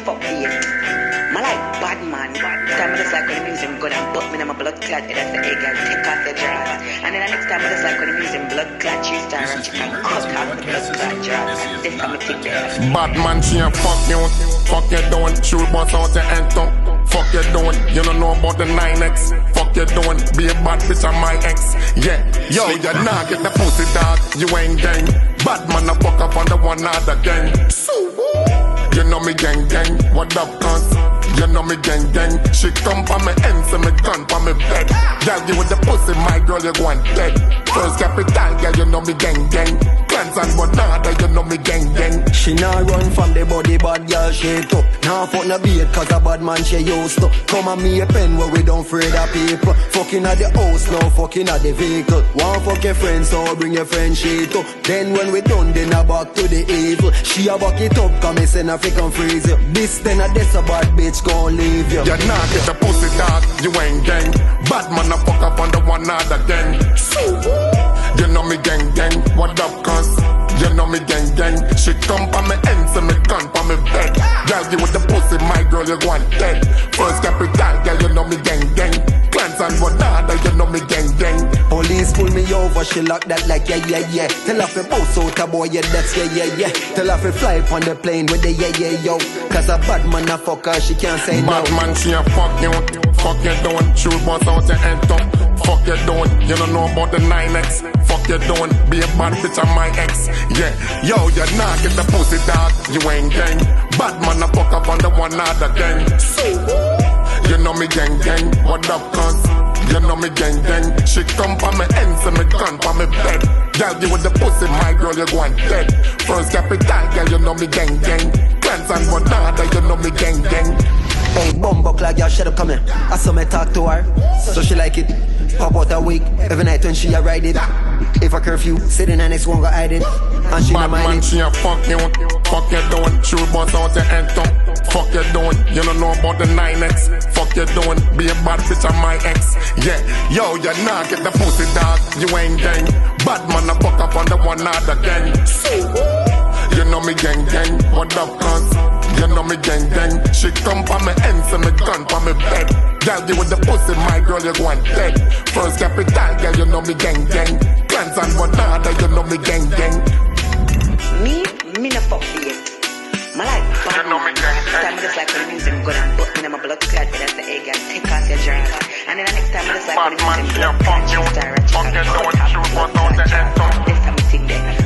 fuck it. My like bad man. Time I just like when the music good and put me in my blood clot. That's the egg, girl, take off the dress. And then the next time I just like when the music blood clot. She start and she can cut off the blood clot dress. This time I think there. Bad man, she a fuck you. Fuck you doing. Shoot boss out your end up. Fuck you doing. You don't know about the 9X. Fuck you doing. Be a bad bitch on my ex. Yeah. Yo, you not get the pussy dog. You ain't gang. Bad man, I fuck up on the one other gang. You know me gang gang. What up, cuz? You know me gang gang. She come for me ends and me gun for me bed. Girl, you with the pussy, my girl, you going dead. First capital, girl, you know me gang gang. Clans and Bonada, you know me gang gang. She nah run from the body, bad girl, she too. Nah fuck no beat, cause a bad man she used to. Come and me a pen where we don't afraid of people. Fucking at the house, now fucking at the vehicle. One fuck your friends, so bring your friend she too. Then when we done, then I back to the evil. She a back it up, come me send a freaking freeze you. This then a this a bad bitch gon' leave you. You not get the pussy dog, you ain't gang. Bad man a fuck up on the one other gang. You know me gang gang, what up cuz? You know me gang gang. She come for me ends and me gun for me bed. Girl, you with the pussy, my girl, you going dead. First capital, girl, you know me gang gang. Clans and Bonada, you know me gang gang. Police pull me over, she lock that like yeah yeah yeah. Tell her fi bounce out a boy, yeah that's yeah yeah yeah. Tell her fi fly on the plane with the yeah yeah yo. Cause a bad man a fuck her, she can't say no. Bad man, she a fuck you. Fuck you doing. Shoot boss out your end up. Fuck you doing. You don't know about the 9X. Fuck you doing. Be a bad bitch on my ex. Yeah. Yo, you not get the pussy dog. You ain't gang. Bad man a fuck up on the one other gang. You know me gang gang. What up cuz? You know me gang gang. She come for me ends and me gun for me bed. Girl, you with the pussy, my girl, you going dead. First capital, girl, you know me gang gang. Clans and Bonada, you know me gang gang. Hey, bumbo clog, y'all shut up, come here. I saw me talk to her, so she like it. Pop out a week, every night when she a ride it. If a curfew, sitting and next one go hide it. And she bad not mind man, it. she a fuck you. Fuck you doing. Shoot boss out your end up. Fuck you doing. You don't know about the 9X. Fuck you doing. Be a bad bitch on my ex. Yeah. Yo, you not get the pussy dog. You ain't gang. Bad man a fuck up on the one other gang. You know me gang gang. What up cuz? You know me gang gang. She come for me ends and me gun for me bed. Girl, you with the pussy, my girl, you going dead. First capital, girl, you know me gang gang. Clans and Bonada, you know me gang gang. Me no fuck it. My like bad man. Time I just like when the music good and put me in my blood clot. That's the egg, girl, take off your dress. And then the next time I just like when the music blood clot. She start and she can cut off the blood clot dress. This time I think that